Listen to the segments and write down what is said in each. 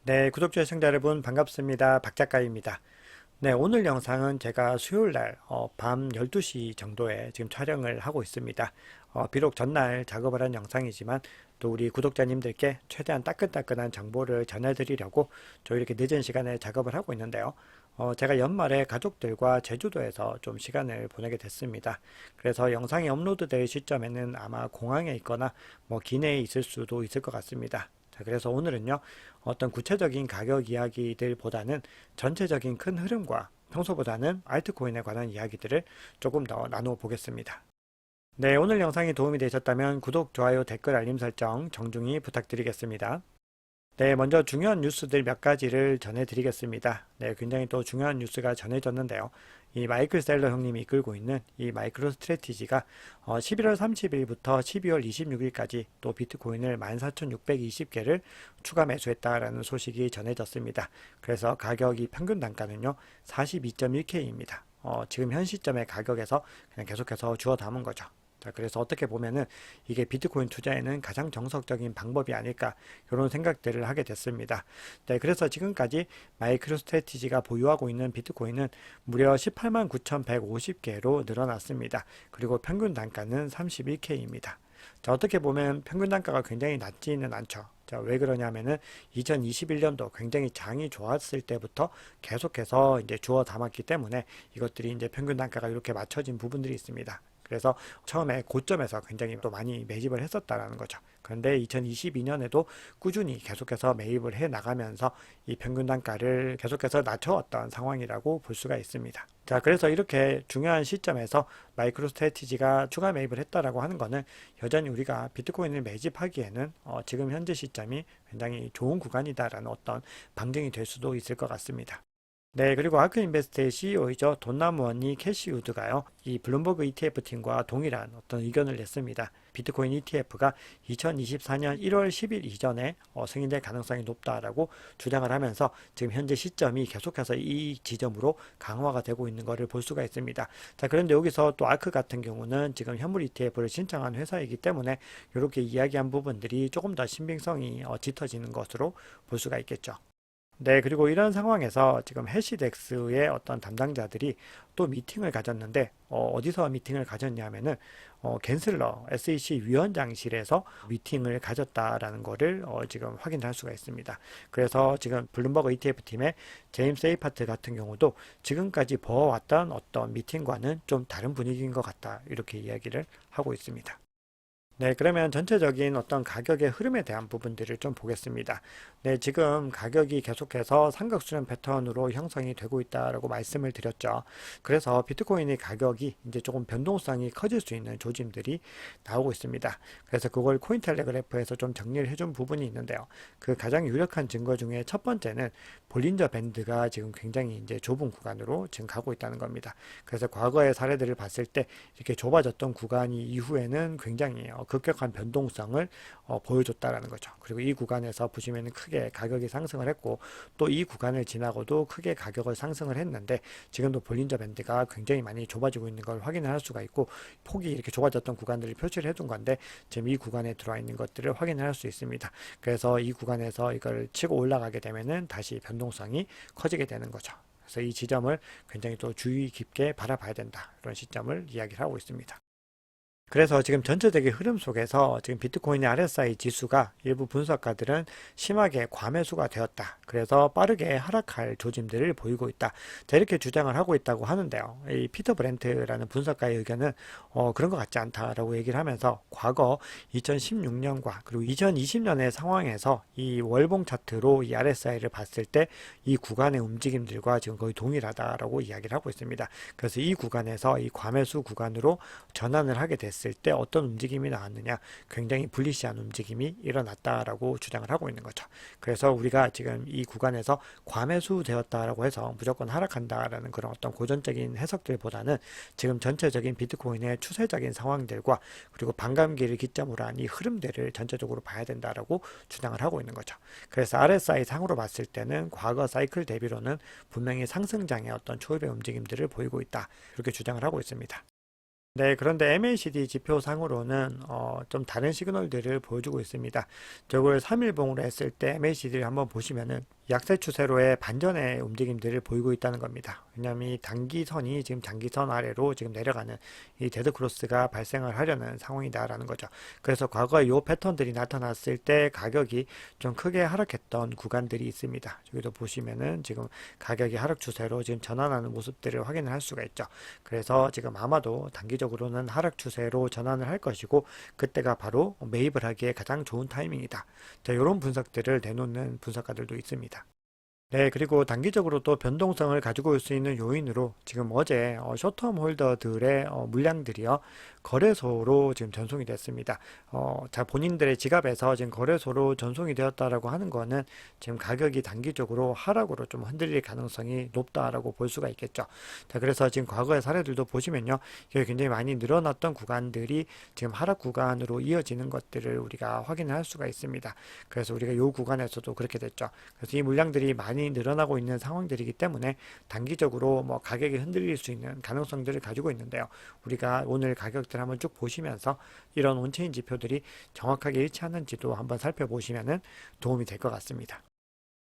네, 구독자 시청자 여러분 반갑습니다. 박 작가입니다. 네, 오늘 영상은 제가 수요일 날 밤 12시 정도에 지금 촬영을 하고 있습니다. 비록 전날 작업을 한 영상이지만 또 우리 구독자님들께 최대한 따끈따끈한 정보를 전해드리려고 저 이렇게 늦은 시간에 작업을 하고 있는데요. 제가 연말에 가족들과 제주도에서 좀 시간을 보내게 됐습니다. 그래서 영상이 업로드될 시점에는 아마 공항에 있거나 뭐 기내에 있을 수도 있을 것 같습니다. 자, 그래서 오늘은요, 어떤 구체적인 가격 이야기들보다는 전체적인 큰 흐름과 평소보다는 알트코인에 관한 이야기들을 조금 더 나누어 보겠습니다. 네, 오늘 영상이 도움이 되셨다면 구독, 좋아요, 댓글, 알림 설정 정중히 부탁드리겠습니다. 네, 먼저 중요한 뉴스들 몇 가지를 전해드리겠습니다. 네, 굉장히 또 중요한 뉴스가 전해졌는데요. 이 마이클 셀러 형님이 이끌고 있는 이 마이크로 스트래티지가 11월 30일부터 12월 26일까지 또 비트코인을 14,620개를 추가 매수했다라는 소식이 전해졌습니다. 그래서 가격이 평균 단가는요, 42.1K입니다. 지금 현 시점의 가격에서 그냥 계속해서 주워 담은 거죠. 자, 그래서 어떻게 보면은 이게 비트코인 투자에는 가장 정석적인 방법이 아닐까 이런 생각들을 하게 됐습니다. 네, 그래서 지금까지 마이크로 스트래티지가 보유하고 있는 비트코인은 무려 18만 9,150개로 늘어났습니다. 그리고 평균 단가는 31K입니다. 자, 어떻게 보면 평균 단가가 굉장히 낮지는 않죠. 자, 왜 그러냐면은 2021년도 굉장히 장이 좋았을 때부터 계속해서 이제 주워 담았기 때문에 이것들이 이제 평균 단가가 이렇게 맞춰진 부분들이 있습니다. 그래서 처음에 고점에서 굉장히 또 많이 매집을 했었다라는 거죠. 그런데 2022년에도 꾸준히 계속해서 매입을 해 나가면서 이 평균 단가를 계속해서 낮춰왔던 상황이라고 볼 수가 있습니다. 자, 그래서 이렇게 중요한 시점에서 마이크로 스트래티지가 추가 매입을 했다라고 하는 거는 여전히 우리가 비트코인을 매집하기에는 지금 현재 시점이 굉장히 좋은 구간이다라는 어떤 방증이 될 수도 있을 것 같습니다. 네, 그리고 아크인베스트의 CEO이죠. 돈나무 원니 캐시 우드가요. 이 블룸버그 ETF 팀과 동일한 어떤 의견을 냈습니다. 비트코인 ETF가 2024년 1월 10일 이전에 승인될 가능성이 높다라고 주장을 하면서 지금 현재 시점이 계속해서 이 지점으로 강화가 되고 있는 것을 볼 수가 있습니다. 자, 그런데 여기서 또 아크 같은 경우는 지금 현물 ETF를 신청한 회사이기 때문에 이렇게 이야기한 부분들이 조금 더 신빙성이 짙어지는 것으로 볼 수가 있겠죠. 네, 그리고 이런 상황에서 지금 해시덱스의 어떤 담당자들이 또 미팅을 가졌는데, 디서 미팅을 가졌냐면은, 겐슬러 SEC 위원장실에서 미팅을 가졌다라는 거를 지금 확인할 수가 있습니다. 그래서 지금 블룸버그 ETF 팀의 제임스 에이파트 같은 경우도 지금까지 보아왔던 어떤 미팅과는 좀 다른 분위기인 것 같다. 이렇게 이야기를 하고 있습니다. 네, 그러면 전체적인 어떤 가격의 흐름에 대한 부분들을 좀 보겠습니다. 네, 지금 가격이 계속해서 삼각수렴 패턴으로 형성이 되고 있다라고 말씀을 드렸죠. 그래서 비트코인의 가격이 이제 조금 변동성이 커질 수 있는 조짐들이 나오고 있습니다. 그래서 그걸 코인텔레그래프에서 좀 정리를 해준 부분이 있는데요. 그 가장 유력한 증거 중에 첫 번째는 볼린저 밴드가 지금 굉장히 이제 좁은 구간으로 지금 가고 있다는 겁니다. 그래서 과거의 사례들을 봤을 때 이렇게 좁아졌던 구간이 이후에는 굉장히 급격한 변동성을 보여줬다라는 거죠. 그리고 이 구간에서 보시면 크게 가격이 상승을 했고 또 이 구간을 지나고도 크게 가격을 상승을 했는데 지금도 볼린저 밴드가 굉장히 많이 좁아지고 있는 걸 확인할 수가 있고 폭이 이렇게 좁아졌던 구간들을 표시를 해둔 건데 지금 이 구간에 들어와 있는 것들을 확인할 수 있습니다. 그래서 이 구간에서 이걸 치고 올라가게 되면은 다시 변동성이 커지게 되는 거죠. 그래서 이 지점을 굉장히 또 주의 깊게 바라봐야 된다. 이런 시점을 이야기를 하고 있습니다. 그래서 지금 전체적인 흐름 속에서 지금 비트코인의 RSI 지수가 일부 분석가들은 심하게 과매수가 되었다. 그래서 빠르게 하락할 조짐들을 보이고 있다. 자, 이렇게 주장을 하고 있다고 하는데요. 이 피터 브렌트라는 분석가의 의견은 그런 것 같지 않다라고 얘기를 하면서 과거 2016년과 그리고 2020년의 상황에서 이 월봉 차트로 이 RSI를 봤을 때 이 구간의 움직임들과 지금 거의 동일하다라고 이야기를 하고 있습니다. 그래서 이 구간에서 이 과매수 구간으로 전환을 하게 됐을 때 어떤 움직임이 나왔느냐, 굉장히 불리시한 움직임이 일어났다라고 주장을 하고 있는 거죠. 그래서 우리가 지금 이 구간에서 과매수 되었다라고 해서 무조건 하락한다라는 그런 어떤 고전적인 해석들보다는 지금 전체적인 비트코인의 추세적인 상황들과 그리고 반감기를 기점으로 한 이 흐름들을 전체적으로 봐야 된다라고 주장을 하고 있는 거죠. 그래서 RSI 상으로 봤을 때는 과거 사이클 대비로는 분명히 상승장의 어떤 초입의 움직임들을 보이고 있다. 이렇게 주장을 하고 있습니다. 네, 그런데 MACD 지표상으로는 좀 다른 시그널들을 보여주고 있습니다. 저걸 3일봉으로 했을 때 MACD를 한번 보시면은 약세 추세로의 반전의 움직임들을 보이고 있다는 겁니다. 왜냐하면 이 단기선이 지금 장기선 아래로 지금 내려가는 이 데드 크로스가 발생을 하려는 상황이다라는 거죠. 그래서 과거에 이 패턴들이 나타났을 때 가격이 좀 크게 하락했던 구간들이 있습니다. 여기도 보시면은 지금 가격이 하락 추세로 지금 전환하는 모습들을 확인을 할 수가 있죠. 그래서 지금 아마도 단기적으로는 하락 추세로 전환을 할 것이고 그때가 바로 매입을 하기에 가장 좋은 타이밍이다. 자, 이런 분석들을 내놓는 분석가들도 있습니다. 네, 그리고 단기적으로 또 변동성을 가지고 올 수 있는 요인으로 지금 어제 숏텀 홀더들의 물량들이요 거래소로 지금 전송이 됐습니다. 자, 본인들의 지갑에서 지금 거래소로 전송이 되었다라고 하는 거는 지금 가격이 단기적으로 하락으로 좀 흔들릴 가능성이 높다라고 볼 수가 있겠죠. 자, 그래서 지금 과거의 사례들도 보시면요, 이게 굉장히 많이 늘어났던 구간들이 지금 하락 구간으로 이어지는 것들을 우리가 확인을 할 수가 있습니다. 그래서 우리가 이 구간에서도 그렇게 됐죠. 그래서 이 물량들이 많이 늘어나고 있는 상황들이기 때문에 단기적으로 뭐 가격이 흔들릴 수 있는 가능성들을 가지고 있는데요. 우리가 오늘 가격들 한번 쭉 보시면서 이런 온체인 지표들이 정확하게 일치하는지도 한번 살펴보시면 도움이 될 것 같습니다.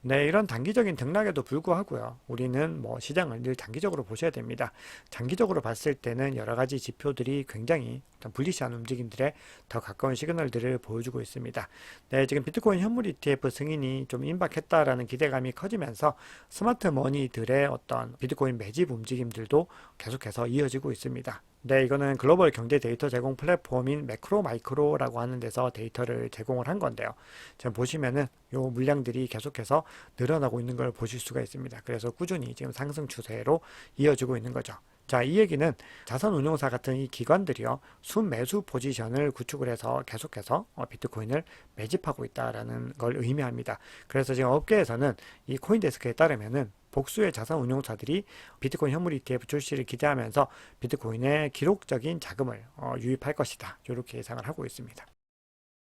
네, 이런 단기적인 등락에도 불구하고요. 우리는 뭐 시장을 늘 장기적으로 보셔야 됩니다. 장기적으로 봤을 때는 여러 가지 지표들이 굉장히 불리시한 움직임들에 더 가까운 시그널들을 보여주고 있습니다. 네, 지금 비트코인 현물 ETF 승인이 좀 임박했다라는 기대감이 커지면서 스마트 머니들의 어떤 비트코인 매집 움직임들도 계속해서 이어지고 있습니다. 네, 이거는 글로벌 경제 데이터 제공 플랫폼인 매크로 마이크로라고 하는 데서 데이터를 제공을 한 건데요. 지금 보시면은 요 물량들이 계속해서 늘어나고 있는 걸 보실 수가 있습니다. 그래서 꾸준히 지금 상승 추세로 이어지고 있는 거죠. 자, 이 얘기는 자산운용사 같은 이 기관들이요, 순매수 포지션을 구축을 해서 계속해서 비트코인을 매집하고 있다라는 걸 의미합니다. 그래서 지금 업계에서는 이 코인데스크에 따르면은 복수의 자산운용사들이 비트코인 현물 ETF 출시를 기대하면서 비트코인에 기록적인 자금을 유입할 것이다. 이렇게 예상을 하고 있습니다.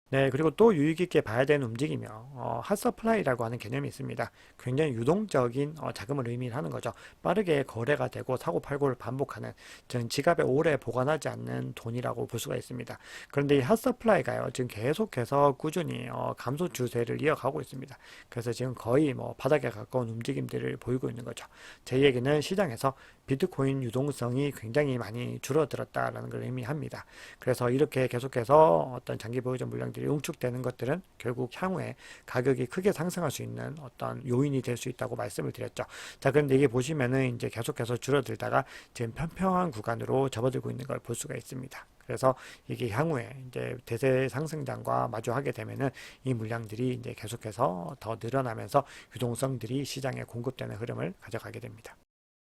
네, 그리고 또 유의 깊게 봐야 되는 움직임이요. 핫서플라이라고 하는 개념이 있습니다. 굉장히 유동적인 자금을 의미하는 거죠. 빠르게 거래가 되고 사고팔고를 반복하는, 전 지갑에 오래 보관하지 않는 돈이라고 볼 수가 있습니다. 그런데 이 핫서플라이가요, 지금 계속해서 꾸준히 감소 추세를 이어가고 있습니다. 그래서 지금 거의 뭐 바닥에 가까운 움직임들을 보이고 있는 거죠. 제 얘기는 시장에서 비트코인 유동성이 굉장히 많이 줄어들었다라는 걸 의미합니다. 그래서 이렇게 계속해서 어떤 장기 보유적 물량들이 응축되는 것들은 결국 향후에 가격이 크게 상승할 수 있는 어떤 요인이 될 수 있다고 말씀을 드렸죠. 자, 그런데 이게 보시면은 이제 계속해서 줄어들다가 지금 평평한 구간으로 접어들고 있는 걸 볼 수가 있습니다. 그래서 이게 향후에 이제 대세 상승장과 마주하게 되면은 이 물량들이 이제 계속해서 더 늘어나면서 유동성들이 시장에 공급되는 흐름을 가져가게 됩니다.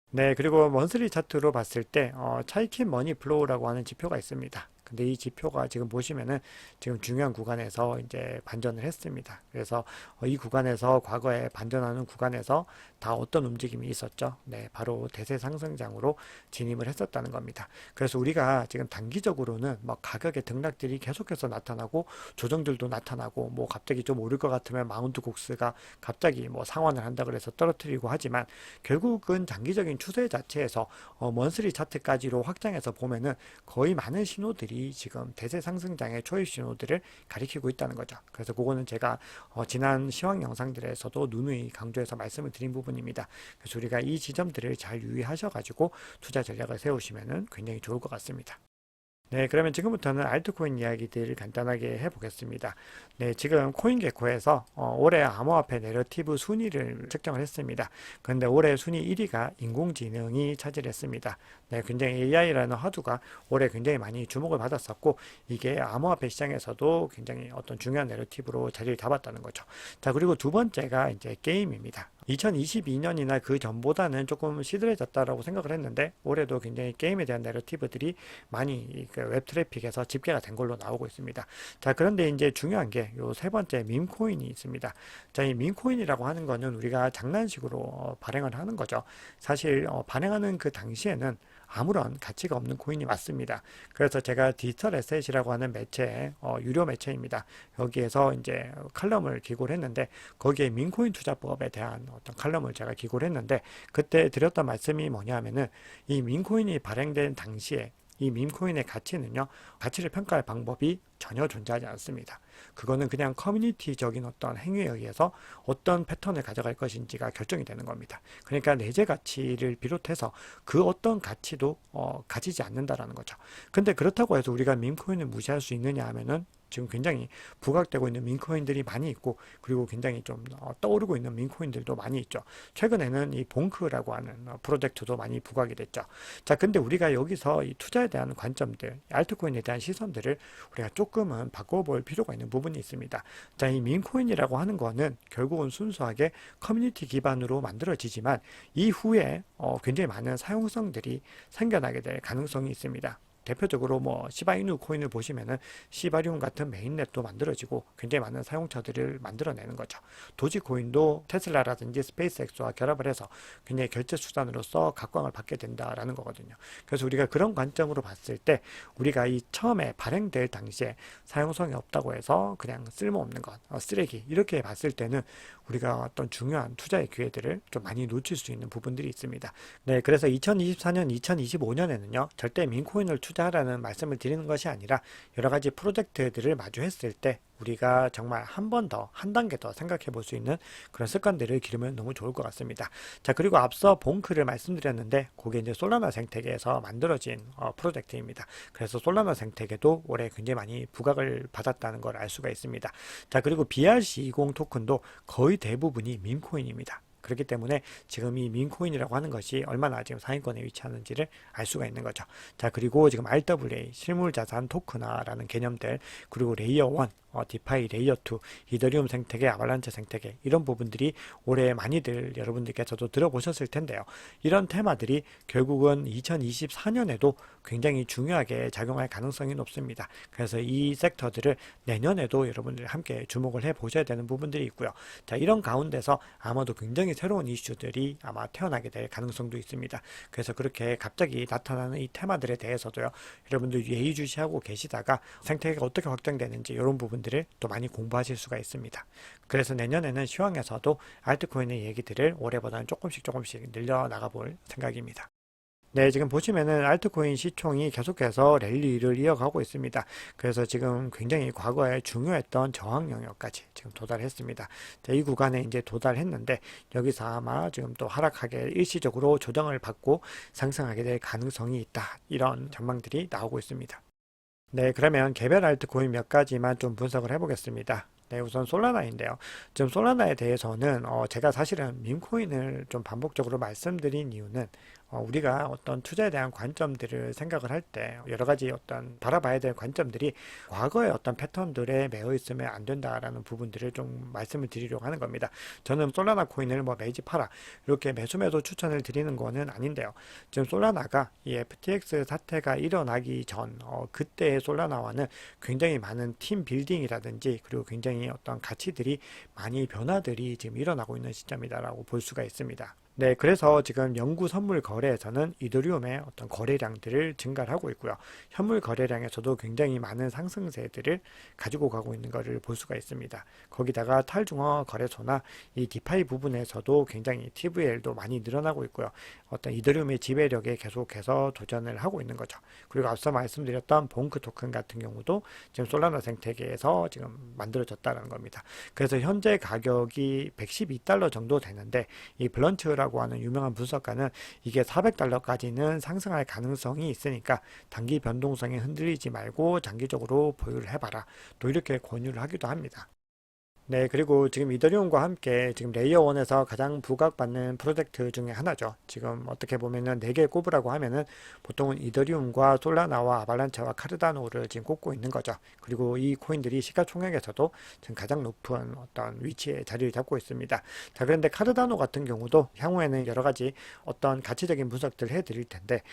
네, 그리고 먼슬리 차트로 봤을 때 차이킨 머니 플로우라고 하는 지표가 있습니다. 근데 이 지표가 지금 보시면은 지금 중요한 구간에서 이제 반전을 했습니다. 그래서 이 구간에서 과거에 반전하는 구간에서 다 어떤 움직임이 있었죠? 네, 바로 대세 상승장으로 진입을 했었다는 겁니다. 그래서 우리가 지금 단기적으로는 뭐 가격의 등락들이 계속해서 나타나고 조정들도 나타나고 뭐 갑자기 좀 오를 것 같으면 마운트 곡스가 갑자기 뭐 상환을 한다 그래서 떨어뜨리고 하지만 결국은 장기적인 추세 자체에서 먼슬리 차트까지로 확장해서 보면은 거의 많은 신호들이 지금 대세 상승장의 초입 신호들을 가리키고 있다는 거죠. 그래서 그거는 제가 지난 시황 영상들에서도 누누이 강조해서 말씀을 드린 부분입니다. 그래서 우리가 이 지점들을 잘 유의하셔가지고 투자 전략을 세우시면 굉장히 좋을 것 같습니다. 네, 그러면 지금부터는 알트코인 이야기들을 간단하게 해보겠습니다. 네, 지금 코인게코에서 올해 암호화폐 내러티브 순위를 측정을 했습니다. 그런데 올해 순위 1위가 인공지능이 차지했습니다. 네, 굉장히 AI라는 화두가 올해 굉장히 많이 주목을 받았었고 이게 암호화폐 시장에서도 굉장히 어떤 중요한 내러티브로 자리를 잡았다는 거죠. 자, 그리고 두 번째가 이제 게임입니다. 2022년이나 그 전보다는 조금 시들해졌다라고 생각을 했는데 올해도 굉장히 게임에 대한 내러티브들이 많이 웹 트래픽에서 집계가 된 걸로 나오고 있습니다. 자, 그런데 이제 중요한 게 요 세 번째 밈코인이 있습니다. 자, 이 밈코인이라고 하는 거는 우리가 장난식으로 발행을 하는 거죠. 사실 발행하는 그 당시에는 아무런 가치가 없는 코인이 맞습니다. 그래서 제가 디지털 에셋이라고 하는 매체, 유료 매체입니다. 여기에서 이제 칼럼을 기고를 했는데 거기에 민코인 투자법에 대한 어떤 칼럼을 제가 기고를 했는데 그때 드렸던 말씀이 뭐냐 하면은 이 민코인이 발행된 당시에 이 밈코인의 가치는요, 가치를 평가할 방법이 전혀 존재하지 않습니다. 그거는 그냥 커뮤니티적인 어떤 행위에 의해서 어떤 패턴을 가져갈 것인지가 결정이 되는 겁니다. 그러니까 내재 가치를 비롯해서 그 어떤 가치도 가지지 않는다라는 거죠. 근데 그렇다고 해서 우리가 밈코인을 무시할 수 있느냐 하면은 지금 굉장히 부각되고 있는 밈코인들이 많이 있고, 그리고 굉장히 좀 떠오르고 있는 밈코인들도 많이 있죠. 최근에는 이 봉크라고 하는 프로젝트도 많이 부각이 됐죠. 자, 근데 우리가 여기서 이 투자에 대한 관점들, 알트코인에 대한 시선들을 우리가 조금은 바꿔볼 필요가 있는 부분이 있습니다. 자, 이 밈코인이라고 하는 거는 결국은 순수하게 커뮤니티 기반으로 만들어지지만 이후에 굉장히 많은 사용성들이 생겨나게 될 가능성이 있습니다. 대표적으로 뭐 시바이누 코인을 보시면은 시바리움 같은 메인넷도 만들어지고 굉장히 많은 사용처들을 만들어내는 거죠. 도지 코인도 테슬라라든지 스페이스X와 결합을 해서 굉장히 결제 수단으로서 각광을 받게 된다라는 거거든요. 그래서 우리가 그런 관점으로 봤을 때 우리가 이 처음에 발행될 당시에 사용성이 없다고 해서 그냥 쓸모없는 것, 쓰레기 이렇게 봤을 때는 우리가 어떤 중요한 투자의 기회들을 좀 많이 놓칠 수 있는 부분들이 있습니다. 네, 그래서 2024년, 2025년에는요, 절대 민코인을 투자하라는 말씀을 드리는 것이 아니라 여러 가지 프로젝트들을 마주했을 때 우리가 정말 한 번 더, 한 단계 더 생각해 볼 수 있는 그런 습관들을 기르면 너무 좋을 것 같습니다. 자, 그리고 앞서 봉크를 말씀드렸는데, 그게 이제 솔라나 생태계에서 만들어진 프로젝트입니다. 그래서 솔라나 생태계도 올해 굉장히 많이 부각을 받았다는 걸 알 수가 있습니다. 자, 그리고 BRC20 토큰도 거의 대부분이 밈코인입니다. 그렇기 때문에 지금 이 밈코인이라고 하는 것이 얼마나 지금 상위권에 위치하는지를 알 수가 있는 거죠. 자, 그리고 지금 RWA, 실물자산 토큰화라는 개념들, 그리고 레이어 1, 디파이 레이어 2, 이더리움 생태계, 아발란체 생태계, 이런 부분들이 올해 많이들 여러분들께서도 들어보셨을 텐데요. 이런 테마들이 결국은 2024년에도 굉장히 중요하게 작용할 가능성이 높습니다. 그래서 이 섹터들을 내년에도 여러분들 함께 주목을 해 보셔야 되는 부분들이 있고요. 자, 이런 가운데서 아마도 굉장히 새로운 이슈들이 아마 태어나게 될 가능성도 있습니다. 그래서 그렇게 갑자기 나타나는 이 테마들에 대해서도요, 여러분들 예의주시하고 계시다가 생태계가 어떻게 확장되는지 이런 부분들을 또 많이 공부하실 수가 있습니다. 그래서 내년에는 시황에서도 알트코인의 얘기들을 올해보다는 조금씩 늘려나가 볼 생각입니다. 네, 지금 보시면은 알트코인 시총이 계속해서 랠리를 이어가고 있습니다. 그래서 지금 굉장히 과거에 중요했던 저항 영역까지 지금 도달했습니다. 자, 이 구간에 이제 도달했는데 여기서 아마 지금 또 하락하게 일시적으로 조정을 받고 상승하게 될 가능성이 있다. 이런 전망들이 나오고 있습니다. 네, 그러면 개별 알트코인 몇 가지만 좀 분석을 해보겠습니다. 네, 우선 솔라나인데요. 지금 솔라나에 대해서는 제가 사실은 밈코인을 좀 반복적으로 말씀드린 이유는 우리가 어떤 투자에 대한 관점들을 생각을 할 때 여러 가지 어떤 바라봐야 될 관점들이 과거의 어떤 패턴들에 매여 있으면 안 된다라는 부분들을 좀 말씀을 드리려고 하는 겁니다. 저는 솔라나 코인을 뭐 매집하라 이렇게 매수매도 추천을 드리는 거는 아닌데요. 지금 솔라나가 이 FTX 사태가 일어나기 전 그때의 솔라나와는 굉장히 많은 팀 빌딩이라든지 그리고 굉장히 어떤 가치들이 많이 변화들이 지금 일어나고 있는 시점이다라고 볼 수가 있습니다. 네, 그래서 지금 영구 선물 거래에서는 이더리움의 어떤 거래량들을 증가를 하고 있고요. 현물 거래량에서도 굉장히 많은 상승세들을 가지고 가고 있는 것을 볼 수가 있습니다. 거기다가 탈중앙화 거래소나 이 디파이 부분에서도 굉장히 TVL도 많이 늘어나고 있고요. 어떤 이더리움의 지배력에 계속해서 도전을 하고 있는 거죠. 그리고 앞서 말씀드렸던 봉크 토큰 같은 경우도 지금 솔라나 생태계에서 지금 만들어졌다는 겁니다. 그래서 현재 가격이 112달러 정도 되는데 이 블런츠라고 하는 유명한 분석가는 이게 400달러까지는 상승할 가능성이 있으니까 단기 변동성에 흔들리지 말고 장기적으로 보유를 해봐라. 또 이렇게 권유를 하기도 합니다. 네, 그리고 지금 이더리움과 함께 지금 레이어 1에서 가장 부각받는 프로젝트 중에 하나죠. 지금 어떻게 보면은 4개 꼽으라고 하면은 보통은 이더리움과 솔라나와 아발란체와 카르다노를 지금 꼽고 있는 거죠. 그리고 이 코인들이 시가총액에서도 지금 가장 높은 어떤 위치에 자리를 잡고 있습니다. 자, 그런데 카르다노 같은 경우도 향후에는 여러 가지 어떤 가치적인 분석들을 해드릴 텐데,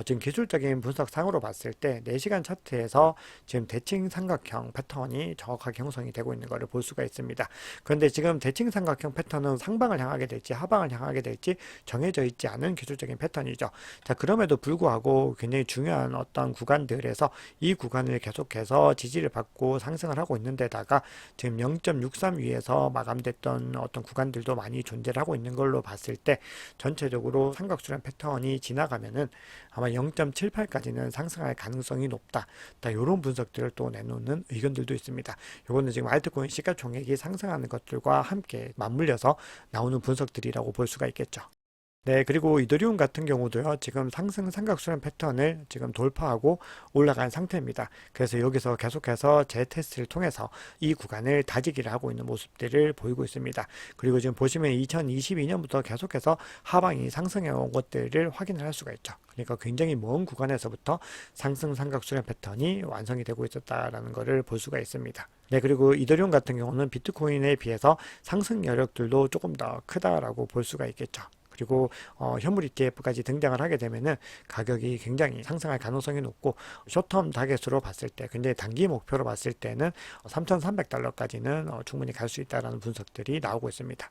지금 기술적인 분석상으로 봤을 때 4시간 차트에서 지금 대칭 삼각형 패턴이 정확하게 형성이 되고 있는 것을 볼 수가 있습니다. 있습니다. 그런데 지금 대칭 삼각형 패턴은 상방을 향하게 될지 하방을 향하게 될지 정해져 있지 않은 기술적인 패턴이죠. 자, 그럼에도 불구하고 굉장히 중요한 어떤 구간들에서 이 구간을 계속해서 지지를 받고 상승을 하고 있는 데다가 지금 0.63 위에서 마감됐던 어떤 구간들도 많이 존재를 하고 있는 걸로 봤을 때 전체적으로 삼각수렴 패턴이 지나가면은 아마 0.78까지는 상승할 가능성이 높다. 이런 분석들을 또 내놓는 의견들도 있습니다. 이거는 지금 알트코인 시가총액이 상승하는 것들과 함께 맞물려서 나오는 분석들이라고 볼 수가 있겠죠. 네, 그리고 이더리움 같은 경우도요, 지금 상승 삼각수렴 패턴을 지금 돌파하고 올라간 상태입니다. 그래서 여기서 계속해서 재테스트를 통해서 이 구간을 다지기를 하고 있는 모습들을 보이고 있습니다. 그리고 지금 보시면 2022년부터 계속해서 하방이 상승해 온 것들을 확인을 할 수가 있죠. 그러니까 굉장히 먼 구간에서부터 상승 삼각수렴 패턴이 완성이 되고 있었다라는 것을 볼 수가 있습니다. 네, 그리고 이더리움 같은 경우는 비트코인에 비해서 상승 여력들도 조금 더 크다라고 볼 수가 있겠죠. 그리고 현물 ETF까지 등장을 하게 되면은 가격이 굉장히 상승할 가능성이 높고 숏텀 타겟으로 봤을 때 굉장히 단기 목표로 봤을 때는 3,300달러까지는 충분히 갈 수 있다는 분석들이 나오고 있습니다.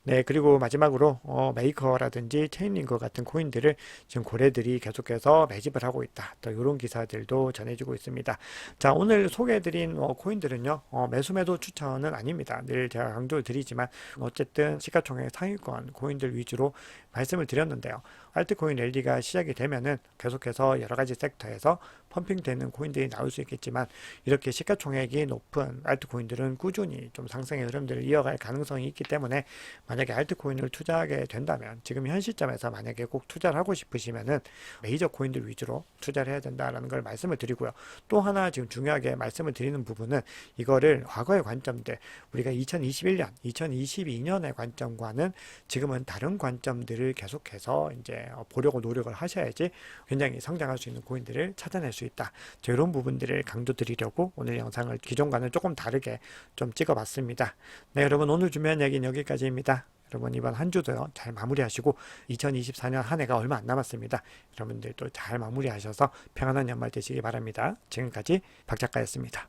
네, 그리고 마지막으로 메이커라든지 체인링거 같은 코인들을 지금 고래들이 계속해서 매집을 하고 있다. 또 이런 기사들도 전해지고 있습니다. 자, 오늘 소개해드린 코인들은요, 매수 매도 추천은 아닙니다. 늘 제가 강조를 드리지만 어쨌든 시가총액 상위권 코인들 위주로 말씀을 드렸는데요. 알트코인 랠리가 시작이 되면은 계속해서 여러 가지 섹터에서 펌핑되는 코인들이 나올 수 있겠지만 이렇게 시가총액이 높은 알트코인들은 꾸준히 좀 상승의 흐름들을 이어갈 가능성이 있기 때문에 만약에 알트코인을 투자하게 된다면 지금 현 시점에서 만약에 꼭 투자를 하고 싶으시면은 메이저 코인들 위주로 투자를 해야 된다라는 걸 말씀을 드리고요. 또 하나 지금 중요하게 말씀을 드리는 부분은 이거를 과거의 관점들, 우리가 2021년, 2022년의 관점과는 지금은 다른 관점들을 계속해서 이제 보려고 노력을 하셔야지 굉장히 성장할 수 있는 코인들을 찾아낼 수 있다. 이런 부분들을 강조드리려고 오늘 영상을 기존과는 조금 다르게 좀 찍어봤습니다. 네, 여러분 오늘 준비한 얘기는 여기까지입니다. 여러분 이번 한 주도요 잘 마무리하시고 2024년 한 해가 얼마 안 남았습니다. 여러분들도 잘 마무리하셔서 평안한 연말 되시기 바랍니다. 지금까지 박 작가였습니다.